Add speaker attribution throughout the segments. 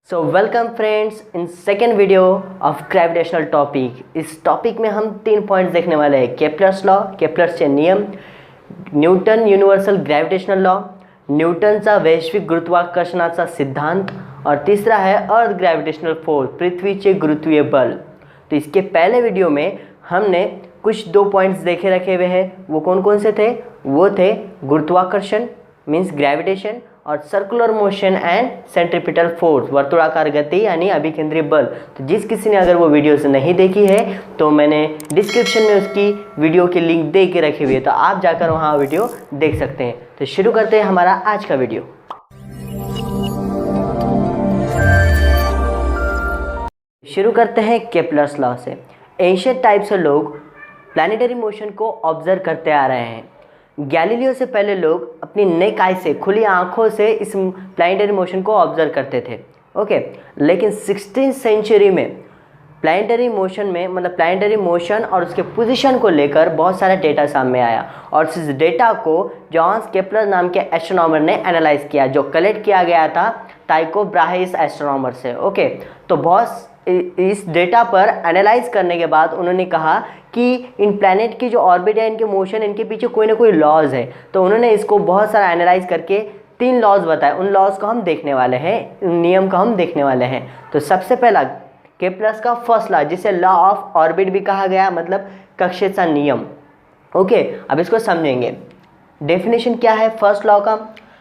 Speaker 1: So welcome friends in second video of gravitational topic. इस topic में हम 3 points देखने वाले हैं। केप्लर्स लॉ, केप्लरचे नियम, न्यूटन युनिव्हर्सल ग्रॅव्हिटेशनल लॉ, न्यूटनचा वैश्विक गुरुत्वाकर्षणाचा सिद्धांत, और तीसरा है अर्थ ग्रेविटेशनल फोर्स, पृथ्वीचे गुरुत्वीय बल। तो इसके पहले वीडियो में हमने कुछ 2 पॉइंट्स देखे रखे हुए हैं। वो कौन कौन से थे? वो थे गुरुत्वाकर्षण मीन्स ग्रेविटेशन, और circular motion and centripetal force, वर्तुलाकार गति यानी अभिकेंद्री बल। तो जिस किसी ने अगर वो वीडियोस नहीं देखी है तो मैंने डिस्क्रिप्शन में उसकी वीडियो की लिंक दे के रखी हुई है, तो आप जाकर वहाँ वीडियो देख सकते हैं। तो शुरू करते हैं हमारा आज का वीडियो। शुरू करते हैं केप्लर्स लॉ से। एंशिएंट टाइप से लोग प्लैनेटरी मोशन को ऑब्जर्व करते आ रहे हैं। गैलीलियो से पहले लोग अपनी नेक आई से, खुली आंखों से इस प्लैनेटरी मोशन को ऑब्जर्व करते थे। ओके, लेकिन 16th सेंचुरी में प्लैनेटरी मोशन में मतलब प्लैनेटरी मोशन और उसके पोजीशन को लेकर बहुत सारा डेटा सामने आया, और इस डेटा को जॉन्स केप्लर नाम के एस्ट्रोनॉमर ने एनालाइज किया, जो कलेक्ट किया गया था टाइको ब्राहे इस एस्ट्रोनॉमर से। ओके, तो बहुत इस डेटा पर एनालाइज करने के बाद उन्होंने कहा कि इन प्लैनेट की जो ऑर्बिट है, इनके मोशन, इनके पीछे कोई ना कोई लॉज है। तो उन्होंने इसको बहुत सारा एनालाइज करके 3 लॉज बताए। उन लॉज को हम देखने वाले हैं, उन नियम का हम देखने वाले हैं। तो सबसे पहला केप्लर्स का फर्स्ट लॉ, जिसे लॉ ऑफ ऑर्बिट भी कहा गया, मतलब कक्षेचा नियम। ओके, अब इसको समझेंगे। डेफिनेशन क्या है फर्स्ट लॉ का?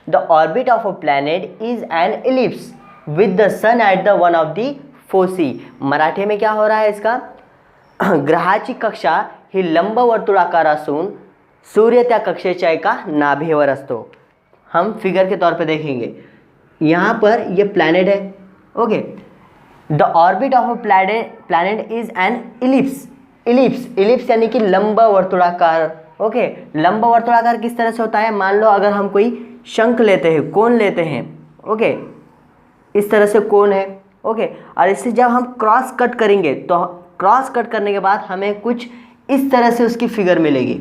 Speaker 1: The orbit of a planet is an ellipse with the sun at the one of the foci. Marathi में क्या हो रहा है इसका? ग्रहाची कक्षा ही लंब वर्तुळाकार असून सूर्य त्या कक्षेच्या एका नाभीवर असतो। हम फिगर के तौर पे देखेंगे, यहाँ पर ये प्लैनेट है। Okay, the orbit of a planet is an ellipse. Ellipse यानी कि लंब वर्तुळाकार। ओके, लंब वर्तुळाकार किस तरह से होता है? मान लो अगर हम कोई शंख लेते हैं, कोन लेते हैं। ओके, इस तरह से कोन है। ओके, और इससे जब हम क्रॉस कट करेंगे तो क्रॉस कट करने के बाद हमें कुछ इस तरह से उसकी फिगर मिलेगी,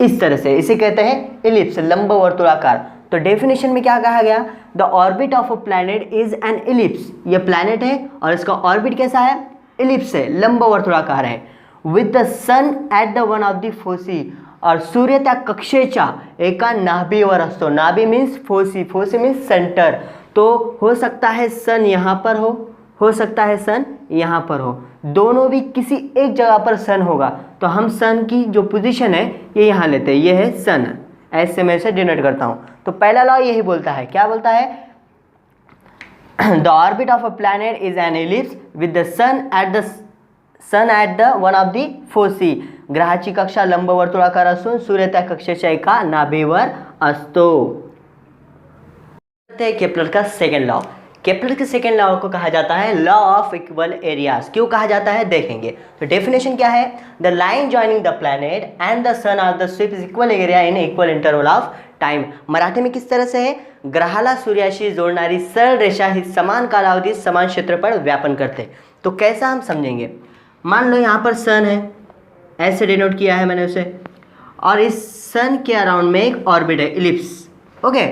Speaker 1: इस तरह से। इसे कहते हैं इलिप्स, लंब वर्तुळाकार। तो डेफिनेशन में क्या कहा गया? The orbit of a planet is an ellipse. ये प्लैनेट है और इसका ऑर्बिट कैसा है? इलिप्स है, लंब वर्तुळाकार है। With the sun at the one of the foci, और सूर्य त्या कक्षेच्या एका नाभीवर असतो। नाभी means foci, foci means centre. तो हो सकता है सन यहाँ पर हो सकता है सन यहाँ पर हो, दोनों भी किसी एक जगह पर सन होगा। तो हम सन की जो पोजीशन है ये यहाँ लेते हैं, ये है सन। ऐसे मैं इसे डिनोट करता हूँ। तो पहला लॉ यही बोलता है, क्या बोलता है? The orbit of a planet is an ellipse with the sun at the one of the foci. ग्रहाची कक्षा लंब वर्तुळाकार असून सूर्य त्या कक्षेच्या एका नाभीवर असतो। केप्लर का सेकेंड लॉ। केप्लर के सेकेंड लॉ को कहा जाता है लॉ ऑफ इक्वल एरियाज। क्यों कहा जाता है देखेंगे। तो डेफिनेशन क्या है? The line joining the planet and the son of the SVEEP is equal area in equal interval of time. Marathi में किस तरह से है? ग्रहाला सूर्याशी जोडणारी सरळ रेषा ही समान कालावधि समान क्षेत्रफळ व्यापन करते। तो कैसा हम समझेंगे? मान लो यहाँ पर सन है, ऐसे डिनोट किया है मैंने उसे, और इस सन के अराउंड में एक ऑर्बिट है, इलिप्स। ओके,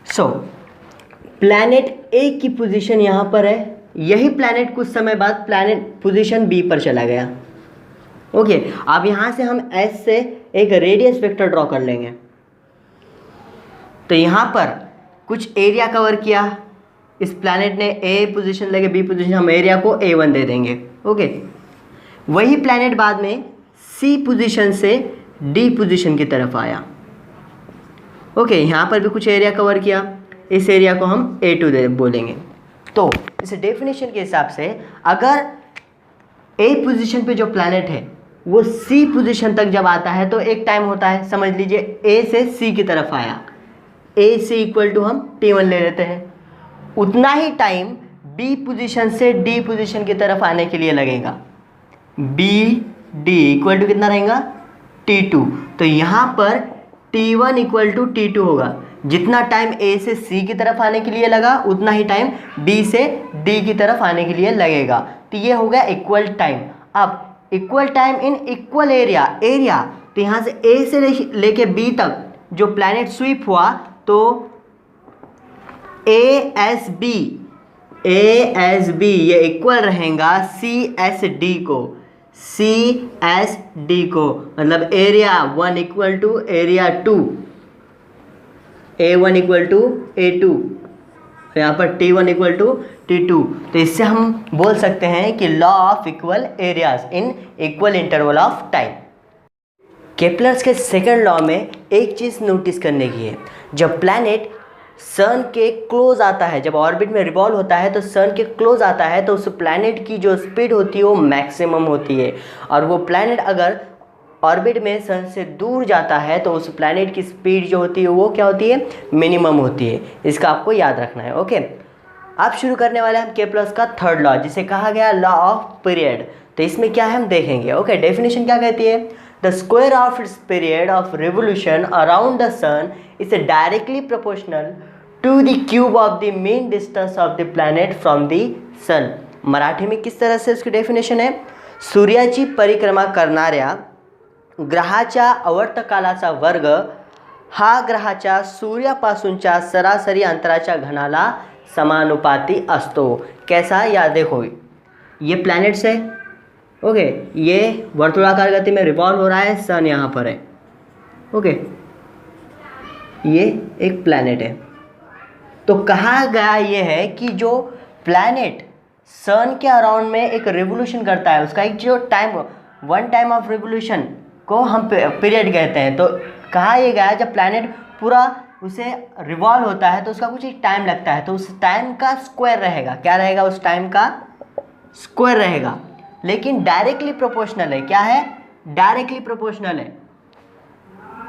Speaker 1: सो प्लैनेट ए की पोजीशन यहाँ पर है। यही प्लैनेट कुछ समय बाद प्लैनेट पोजीशन बी पर चला गया। ओके, अब यहाँ से हम एस से एक रेडियस वेक्टर ड्रॉ कर लेंगे। तो यहाँ पर कुछ एरिया कवर किया, इस प्लैनेट ने ए पोजीशन लेके बी पोजीशन, हम एरिया को A1 दे देंगे। ओके, वही प्लैनेट बाद में सी पोजीशन से डी पोजीशन की तरफ आया। ओके, यहाँ पर भी कुछ एरिया कवर किया, इस एरिया को हम A2 दे बोलेंगे। तो इस डेफिनेशन के हिसाब से अगर ए पोजीशन पे जो प्लैनेट है वो सी पोजीशन तक जब आता है तो एक टाइम होता है, समझ लीजिए ए से सी की तरफ आया, ए से इक्वल टू हम T1 ले लेते हैं। उतना ही टाइम बी पोजीशन से डी पोजीशन की तरफ आने के लिए लगेगा। बी डी इक्वल टू कितना रहेगा? T2। तो यहाँ पर T1 इक्वल टू T2 होगा। जितना टाइम ए से सी की तरफ आने के लिए लगा उतना ही टाइम बी से डी की तरफ आने के लिए लगेगा। तो ये हो गया इक्वल टाइम। अब equal time in equal area. तो यहाँ से ए से लेके बी तक जो प्लैनेट स्वीप हुआ, तो ASB ये इक्वल रहेगा CSD को, CSD को, मतलब area 1 equal to area 2, A1 इक्वल टू A2, यहाँ पर T1 इक्वल टू T2। तो इससे हम बोल सकते हैं कि law of equal areas in equal interval of time. Kepler's के सेकंड लॉ में एक चीज़ नोटिस करने की है, जब प्लैनेट सन के क्लोज आता है, जब ऑर्बिट में रिवॉल्व होता है तो सन के क्लोज आता है, तो उस प्लैनेट की जो स्पीड होती है वो मैक्सिमम होती है, और वो प्लैनेट अगर ऑर्बिट में सन से दूर जाता है तो उस प्लैनेट की स्पीड जो होती है वो क्या होती है, मिनिमम होती है। इसका आपको याद रखना है। ओके, अब शुरू करने वाले हम केपलर्स का थर्ड लॉ, जिसे कहा गया लॉ ऑफ पीरियड। तो इसमें क्या है हम देखेंगे। ओके, डेफिनेशन क्या कहती है, the square of its period of revolution around the sun is directly proportional to the cube of the mean distance of the planet from the sun. Marathi में किस तरह से इसकी डेफिनेशन है, सूर्याची परिक्रमा करणाऱ्या ग्रहाच्या आवर्तकालाचा वर्ग हा ग्रहाच्या सूर्यापासूनच्या सरासरी अंतराच्या घनाला समानुपाती असतो। कैसा, या देखो ये प्लैनेट्स है। ओके, ये वर्तुलाकार गति में रिवॉल्व हो रहा है, सन यहाँ पर है। ओके, ये एक प्लैनेट है। तो कहा गया ये है कि जो प्लैनेट सन के अराउंड में एक रिवोल्यूशन करता है, उसका एक जो time, one time of revolution को हम पीरियड कहते हैं। तो कहा यह गया जब प्लैनेट पूरा उसे रिवॉल्व होता है तो उसका कुछ एक टाइम लगता है, तो उस टाइम का स्क्वायर रहेगा। क्या रहेगा, उस टाइम का स्क्वायर रहेगा, लेकिन डायरेक्टली प्रोपोर्शनल है। क्या है, डायरेक्टली प्रोपोर्शनल है।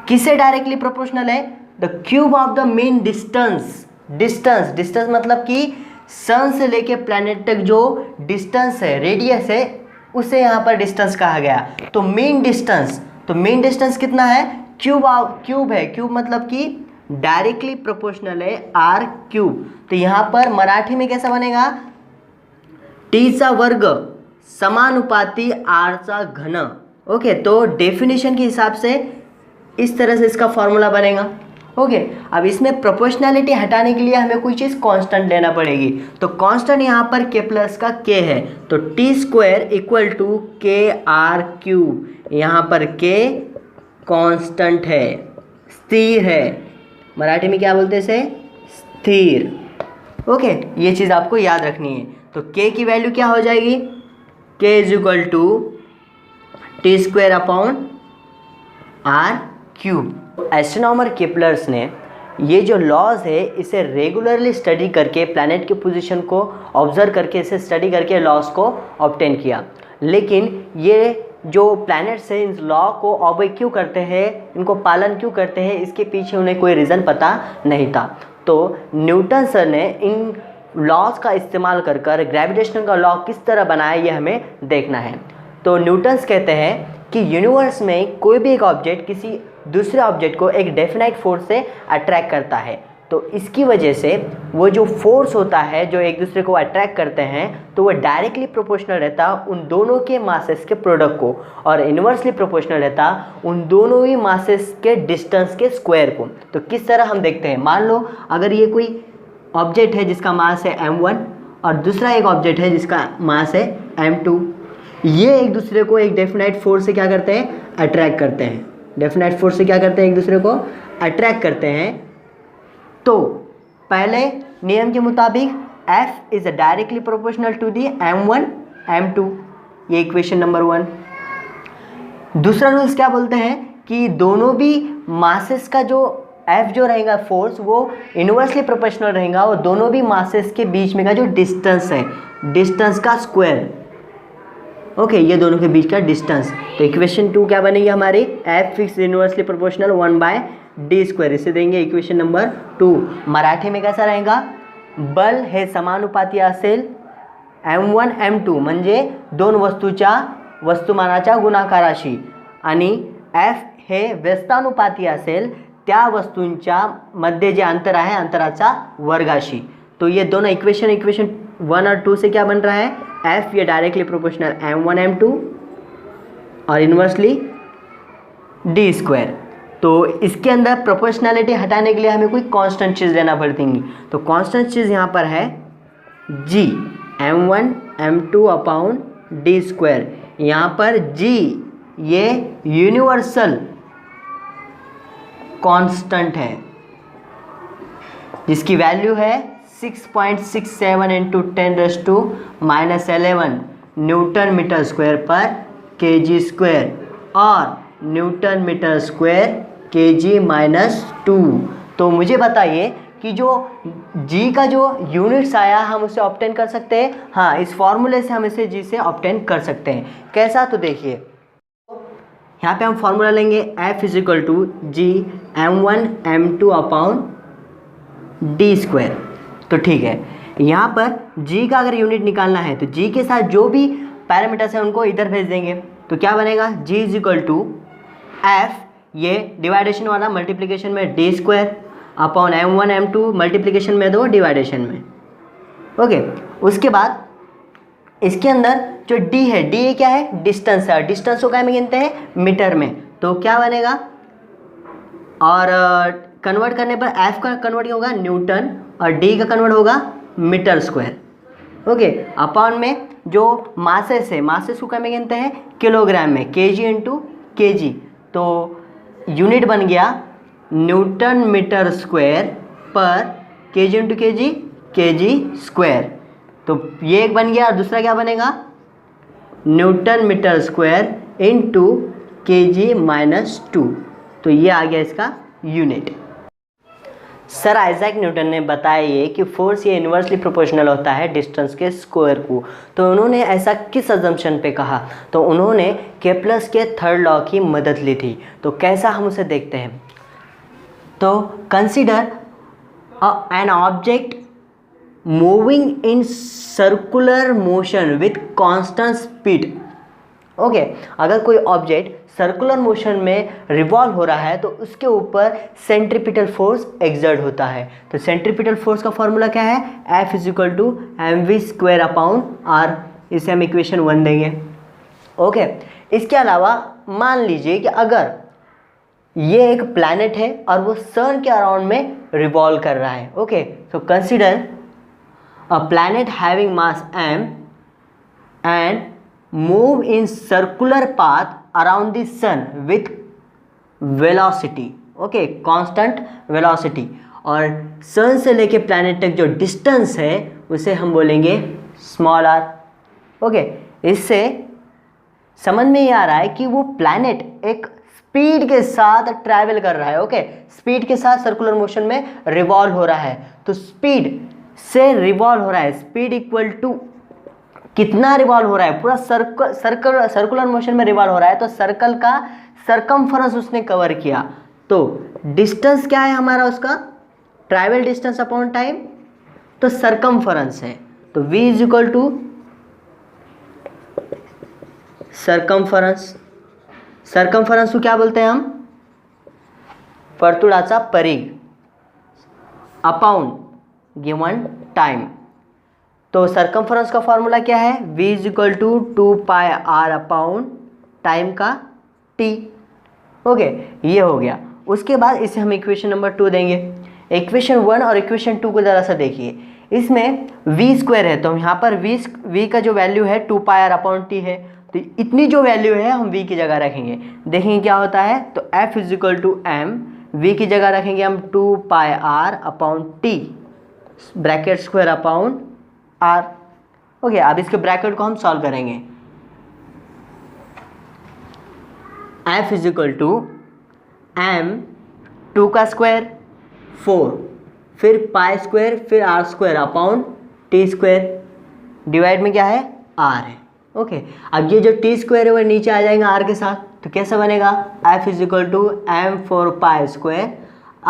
Speaker 1: किससे डायरेक्टली प्रोपोर्शनल है, the cube of the mean distance. Distance मतलब कि सन से लेके प्लैनेट तक जो डिस्टेंस है, रेडियस है, उसे यहाँ पर डिस्टेंस कहा गया। तो मीन डिस्टेंस कितना है, क्यूब है। क्यूब मतलब कि डायरेक्टली प्रोपोर्शनल है आर क्यूब। तो यहाँ पर मराठी में कैसा बनेगा, टी चा वर्ग समानुपाती आर चा घन। ओके, तो डेफिनेशन के हिसाब से इस तरह से इसका फॉर्मूला बनेगा। ओके, अब इसमें प्रोपोर्शनैलिटी हटाने के लिए हमें कोई चीज़ कांस्टेंट लेना पड़ेगी। तो कांस्टेंट यहाँ पर के प्लस का के है, तो टी स्क्वायर इक्वल टू के आर क्यूब। यहाँ पर के कांस्टेंट है, स्थिर है। मराठी में क्या बोलते हैं इसे, स्थिर। ओके, ये चीज़ आपको याद रखनी है। तो के की वैल्यू क्या हो जाएगी, K is equal to T square upon R cube. Astronomer Kepler's ने ये जो लॉज है इसे रेगुलरली स्टडी करके, प्लैनेट की पोजीशन को ऑब्जर्व करके, इसे स्टडी करके लॉज को ऑब्टेन किया। लेकिन ये जो प्लैनेट्स हैं इन लॉ को ऑबे क्यों करते हैं, इनको पालन क्यों करते हैं, इसके पीछे उन्हें कोई रीज़न पता नहीं था। तो न्यूटन सर ने इन लॉज का इस्तेमाल कर ग्रेविटेशन का लॉ किस तरह बनाया ये हमें देखना है। तो न्यूटन्स कहते हैं कि यूनिवर्स में कोई भी एक ऑब्जेक्ट किसी दूसरे ऑब्जेक्ट को एक डेफिनाइट फोर्स से अट्रैक्ट करता है। तो इसकी वजह से वो जो फोर्स होता है जो एक दूसरे को अट्रैक्ट करते हैं, तो वो डायरेक्टली प्रोपोर्शनल रहता उन दोनों के मासेस के प्रोडक्ट को, और इन्वर्सली प्रोपोर्शनल रहता उन दोनों ही मासेस के डिस्टेंस के स्क्वायर को। तो किस तरह हम देखते हैं, मान लो अगर ये कोई ऑब्जेक्ट है जिसका मास है m1 और दूसरा एक ऑब्जेक्ट है जिसका मास है m2, ये एक दूसरे को एक डेफिनाइट फोर्स से क्या करते हैं, अट्रैक्ट करते हैं। डेफिनाइट फोर्स से क्या करते हैं, एक दूसरे को अट्रैक्ट करते हैं। तो पहले नियम के मुताबिक F is directly proportional to the m1 m2, ये इक्वेशन नंबर 1। दूसरा रूल्स क्या बोलते हैं कि दोनों भी मासेस का जो F जो रहेगा फोर्स वो इनवर्सली प्रोपोर्शनल रहेगा, और दोनों भी मासेस के बीच में का जो डिस्टेंस है, डिस्टेंस का स्क्वायर। ओके, ये दोनों के बीच का डिस्टेंस। तो इक्वेशन 2 क्या बनेगी हमारी, F fix inversely proportional 1/d square, इसे देंगे इक्वेशन नंबर 2। मराठी में कैसा रहेगा, बल हे समानुपाती असेल m1 m2 म्हणजे दोन वस्तूच्या वस्तुमानाच्या गुणाकाराशी, आणि F हे व्यस्तानुपाती असेल त्या वस्तूंच्या मध्ये जे अंतर आहे अंतराचा वर्गाशी। तो ये दोनों इक्वेशन 1 और 2 से क्या बन रहा है, F ये डायरेक्टली प्रोपोर्शनल m1 m2 और इन्वर्सली d स्क्वायर। तो इसके अंदर प्रोपोर्शनैलिटी हटाने के लिए हमें कोई कांस्टेंट चीज़ लेना पड़ेगी। तो कांस्टेंट चीज़ यहाँ पर है g m1 m2 upon D square. यहाँ पर g ये यूनिवर्सल कांस्टेंट है जिसकी वैल्यू है 6.67 इंटू 10⁻⁻11 न्यूटन मीटर स्क्वायर पर kg स्क्वायर और न्यूटन मीटर स्क्वायर kg-2। तो मुझे बताइए कि जो g का जो यूनिट्स आया हम उसे ऑब्टेन कर सकते हैं। हाँ, इस फॉर्मूले से हम इसे g से ऑब्टेन कर सकते हैं। कैसा, तो देखिए यहाँ पे हम फॉर्मूला लेंगे f is equal to G m1 m2 upon D square. तो ठीक है, यहाँ पर g का अगर यूनिट निकालना है तो g के साथ जो भी पैरामीटर्स हैं उनको इधर भेज देंगे। तो क्या बनेगा, g इजिकल टू f, ये डिवाइडेशन वाला मल्टीप्लिकेशन में D square upon m1 m2 multiplication में दो डिवाइडेशन में। ओके, उसके बाद इसके अंदर जो d है, d क्या है, डिस्टेंस है। डिस्टेंस को क्या में गिनते हैं, मीटर में। तो क्या बनेगा, और कन्वर्ट करने पर f का कन्वर्ट होगा न्यूटन और d का कन्वर्ट होगा मीटर स्क्वायर। ओके, अपॉन में जो मासेस है, मासेस को क्या में गिनते हैं, किलोग्राम में, kg इंटू kg। तो यूनिट बन गया न्यूटन मीटर स्क्वायर पर kg इंटू kg स्क्वायर। तो ये एक बन गया और दूसरा क्या बनेगा, Newton metre square into kg-2। तो ये आ गया इसका यूनिट। सर आइजैक न्यूटन ने बताया ये कि फोर्स ये इन्वर्सली प्रोपोर्शनल होता है डिस्टेंस के स्क्वायर को। तो उन्होंने ऐसा किस अजम्पशन पे कहा, तो उन्होंने केप्लर्स के थर्ड लॉ की मदद ली थी। तो कैसा, हम उसे देखते हैं। तो consider an object moving in circular motion with constant speed. Okay, अगर कोई ऑब्जेक्ट सर्कुलर मोशन में रिवॉल्व हो रहा है तो उसके ऊपर सेंट्रीपिटल फोर्स एक्सर्ट होता है। तो सेंट्रीपिटल फोर्स का फॉर्मूला क्या है, F is equal to mv square upon r। इसे हम इक्वेशन 1 देंगे। ओके, इसके अलावा मान लीजिए कि अगर ये एक प्लैनेट है और वो सन के अराउंड में रिवॉल्व कर रहा है। ओके, तो consider a planet having mass m and move in circular path around the sun with velocity, okay, constant velocity। और सन से लेके प्लैनेट तक जो डिस्टेंस है उसे हम बोलेंगे स्मॉल r। ओके, इससे समझ में ये आ रहा है कि वो प्लैनेट एक स्पीड के साथ ट्रैवल कर रहा है। ओके, स्पीड के साथ सर्कुलर मोशन में रिवॉल्व हो रहा है। तो स्पीड से रिवॉल्व हो रहा है, स्पीड इक्वल टू कितना रिवॉल्व हो रहा है, पूरा सर्कुलर मोशन में रिवॉल्व हो रहा है। तो सर्कल का सरकमफरेंस उसने कवर किया। तो डिस्टेंस क्या है हमारा, उसका ट्रैवल डिस्टेंस अपॉन टाइम, तो सरकमफरेंस है। तो v is equal to circumference. Circumference को क्या बोलते हैं हम, वर्तुळाचा परिघ अपॉन गिवन टाइम। तो सरकमफरेंस का फॉर्मूला क्या है, v is equal to 2πr upon time का t। ओके, ये हो गया। उसके बाद इसे हम इक्वेशन नंबर 2 देंगे। इक्वेशन 1 और इक्वेशन 2 को ज़रा सा देखिए। इसमें v स्क्वायर है तो यहाँ पर v का जो वैल्यू है 2πr अपॉन t है। तो इतनी जो वैल्यू है हम v की जगह रखेंगे, देखेंगे क्या होता है। तो f is equal to m, v की जगह रखेंगे हम 2πr अपॉन t bracket square upon r। Okay, अब इसके ब्रैकेट को हम सॉल्व करेंगे। f is equal to m 2 का स्क्वायर 4, फिर पाई स्क्वायर, फिर r square upon t square, divide में क्या है, r है। ओके, अब ये जो t स्क्वायर है वो नीचे आ जाएगा r के साथ। तो कैसा बनेगा, f is equal to m 4 pi square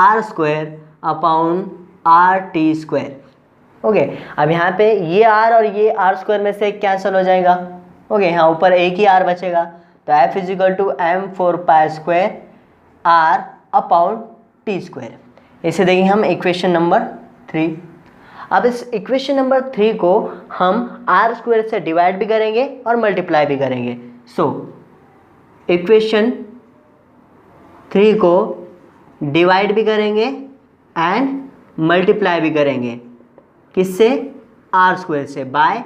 Speaker 1: r square upon r t square. Okay, अब यहाँ पे ये r और ये r स्क्वायर में से कैंसिल हो जाएगा। ओके, यहाँ ऊपर एक ही r बचेगा। तो f is equal to m 4 pi square r upon t square. इसे देखेंगे हम इक्वेशन नंबर 3। अब इस इक्वेशन नंबर 3 को हम r स्क्वायर से डिवाइड भी करेंगे और मल्टीप्लाई भी करेंगे। सो इक्वेशन 3 को डिवाइड भी करेंगे एंड मल्टीप्लाई भी करेंगे, किससे? आर स्क्वायर से, बाय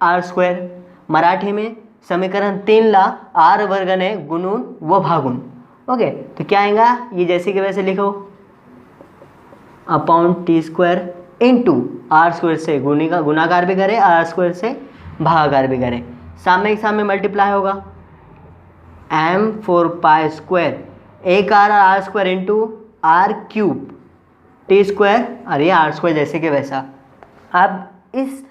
Speaker 1: आर स्क्वायर। मराठी में समीकरण 3 ला आर वर्गने गुणून व भागून। ओके, तो क्या आएगा? ये जैसे कि वैसे लिखो, upon T square into R square से गुणाकार भी करें, आर स्क्वायर से भागाकार भी करें, सामने एक सामने मल्टीप्लाई होगा, एम 4 पाई स्क्वायर एक R square into R cube T square, और ये आर स्क्वायर जैसे कि वैसा। अब इस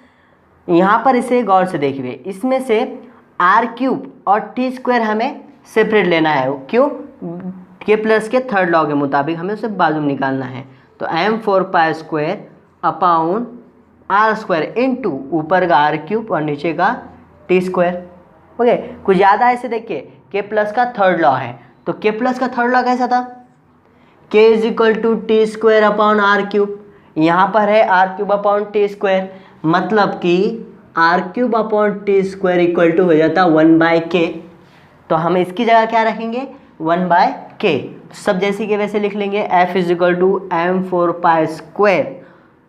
Speaker 1: यहाँ पर इसे गौर से देखिए, इसमें से आर क्यूब और टी स्क्वायर हमें सेपरेट लेना है। क्यों? के प्लस के थर्ड लॉ के मुताबिक हमें उसे बाजू में निकालना है। तो M 4 pi square upon R square into ऊपर का आर क्यूब और नीचे का टी स्क्वायर। ओके, कुछ ज़्यादा ऐसे देखिए, के प्लस का थर्ड लॉ है, तो के प्लस का थर्ड लॉ कैसा था? K is equal to T square upon R cube. यहाँ पर है R cube upon T square, मतलब कि R cube upon T square equal to हो जाता 1/k। तो हम इसकी जगह क्या रखेंगे? 1/k। सब जैसे कि वैसे लिख लेंगे, F is equal to M 4 pi square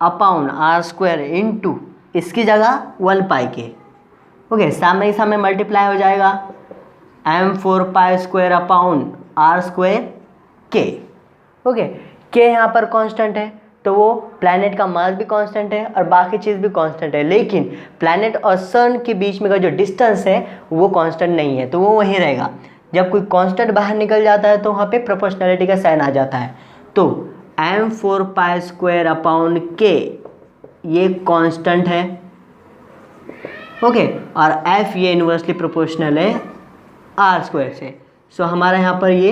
Speaker 1: upon R square into इसकी जगह 1/k। ओके, सामने सामने मल्टीप्लाई हो जाएगा, M 4 pi square upon R square K. Okay, K यहाँ पर कांस्टेंट है, तो वो प्लैनेट का मास भी कांस्टेंट है और बाकी चीज़ भी कांस्टेंट है, लेकिन प्लैनेट और सन के बीच में का जो डिस्टेंस है वो कांस्टेंट नहीं है, तो वो वहीं रहेगा। जब कोई कांस्टेंट बाहर निकल जाता है तो वहाँ पे प्रोपोर्शनैलिटी का साइन आ जाता है। तो एम 4 पाई स्क्वायर अपॉन के ये कांस्टेंट है। ओके, और एफ ये इन्वर्सली प्रोपोर्शनल है आर स्क्वायर से। सो हमारा यहाँ पर ये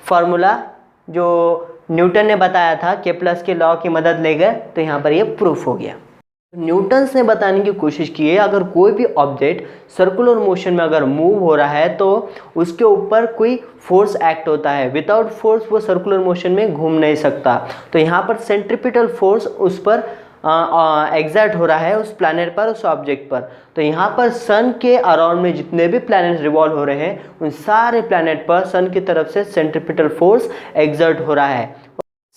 Speaker 1: फार्मूला जो न्यूटन ने बताया था के प्लस के लॉ की मदद लेकर, तो यहाँ पर ये प्रूफ हो गया। न्यूटन ने बताने की कोशिश की है, अगर कोई भी ऑब्जेक्ट सर्कुलर मोशन में अगर मूव हो रहा है तो उसके ऊपर कोई फोर्स एक्ट होता है, विदाउट फोर्स वो सर्कुलर मोशन में घूम नहीं सकता। तो यहाँ पर सेंट्रीपिटल फोर्स उस पर एग्जर्ट हो रहा है, उस प्लैनेट पर, उस ऑब्जेक्ट पर। तो यहाँ पर सन के अराउंड में जितने भी प्लैनेट रिवॉल्व हो रहे हैं उन सारे प्लैनेट पर सन की तरफ से सेंट्रीपिटल फोर्स एग्जर्ट हो रहा है।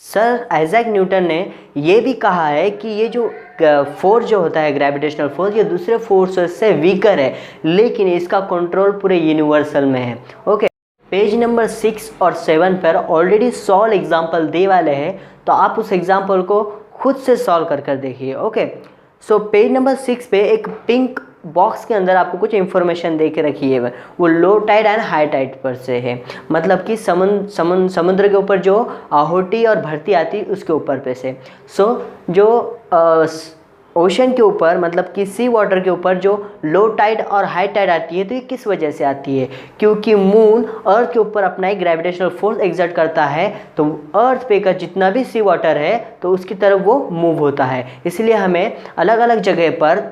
Speaker 1: सर आइजैक न्यूटन ने ये भी कहा है कि ये जो फोर्स जो होता है ग्रेविटेशनल फोर्स, ये दूसरे फोर्सेस से वीकर है, लेकिन इसका कंट्रोल पूरे यूनिवर्सल में है। ओके, पेज नंबर 6 और 7 पर ऑलरेडी सॉल्व एग्जाम्पल दे वाले हैं, तो आप उस एग्जाम्पल को खुद से सॉल्व कर देखिए। ओके, सो पेज नंबर 6 पे एक पिंक बॉक्स के अंदर आपको कुछ इन्फॉर्मेशन दे के रखी है, वो low tide and high tide पर से है, मतलब कि समुद्र के ऊपर जो आहुति और भरती आती है उसके ऊपर पे से। सो जो ओशन के ऊपर, मतलब कि सी वाटर के ऊपर जो लो टाइड और हाई टाइड आती है, तो ये किस वजह से आती है? क्योंकि मून अर्थ के ऊपर अपना एक ग्रेविटेशनल फोर्स एग्जर्ट करता है, तो अर्थ पे का जितना भी सी वाटर है तो उसकी तरफ वो मूव होता है। इसलिए हमें अलग अलग जगह पर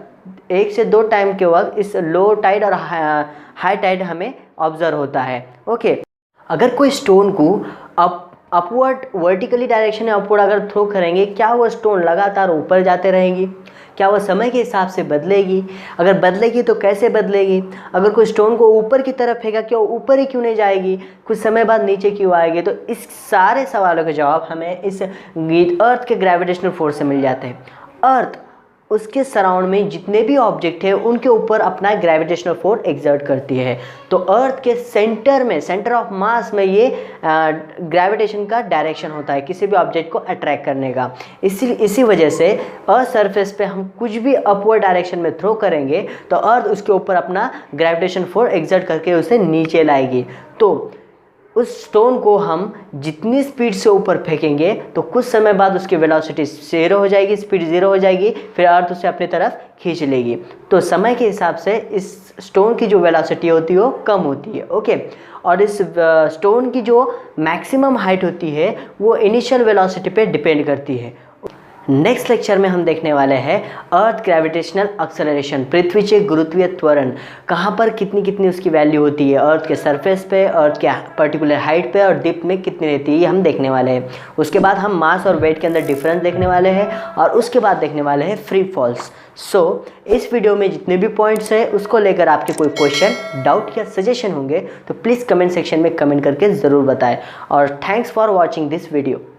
Speaker 1: 1 से 2 टाइम के वक्त इस लो टाइड और हाई टाइड हमें ऑब्जर्व होता है। ओके, अगर कोई स्टोन को अपवर्ड वर्टिकली डायरेक्शन में अपवर्ड अगर थ्रो करेंगे, क्या वो स्टोन लगातार ऊपर जाते रहेंगी? क्या वो समय के हिसाब से बदलेगी? अगर बदलेगी तो कैसे बदलेगी? अगर कोई स्टोन को ऊपर की तरफ फेंका, क्या ऊपर ही क्यों नहीं जाएगी? कुछ समय बाद नीचे क्यों आएगी? तो इस सारे सवालों के जवाब हमें इस अर्थ के ग्रेविटेशनल फोर्स से मिल जाते हैं। अर्थ उसके सराउंड में जितने भी ऑब्जेक्ट है उनके ऊपर अपना ग्रेविटेशनल फोर्स एग्जर्ट करती है। तो अर्थ के सेंटर में, सेंटर ऑफ मास में ये ग्रेविटेशन का डायरेक्शन होता है किसी भी ऑब्जेक्ट को अट्रैक्ट करने का। इसी वजह से अर्थ सरफेस पे हम कुछ भी अपवर्ड डायरेक्शन में थ्रो करेंगे तो अर्थ उसके ऊपर अपना ग्रेविटेशन फोर्स एग्जर्ट करके उसे नीचे लाएगी। तो उस स्टोन को हम जितनी स्पीड से ऊपर फेंकेंगे तो कुछ समय बाद उसकी वेलोसिटी 0 हो जाएगी, स्पीड 0 हो जाएगी, फिर अर्थ उसे अपनी तरफ खींच लेगी। तो समय के हिसाब से इस स्टोन की जो वेलोसिटी होती है वो कम होती है। ओके, और इस स्टोन की जो मैक्सिमम हाइट होती है वो इनिशियल वेलोसिटी पे डिपेंड करती है। नेक्स्ट लेक्चर में हम देखने वाले हैं अर्थ ग्रेविटेशनल एक्सेलरेशन, पृथ्वी के गुरुत्वीय त्वरण, कहाँ पर कितनी कितनी उसकी वैल्यू होती है, अर्थ के सरफेस पे, अर्थ के पर्टिकुलर हाइट पे और डिप में कितनी रहती है, ये हम देखने वाले हैं। उसके बाद हम मास और वेट के अंदर डिफरेंस देखने वाले हैं और उसके बाद देखने वाले हैं फ्री फॉल्स। सो इस वीडियो में जितने भी पॉइंट्स हैं उसको लेकर आपके कोई क्वेश्चन, डाउट या सजेशन होंगे तो प्लीज़ कमेंट सेक्शन में कमेंट करके ज़रूर बताएं। और thanks for watching this video.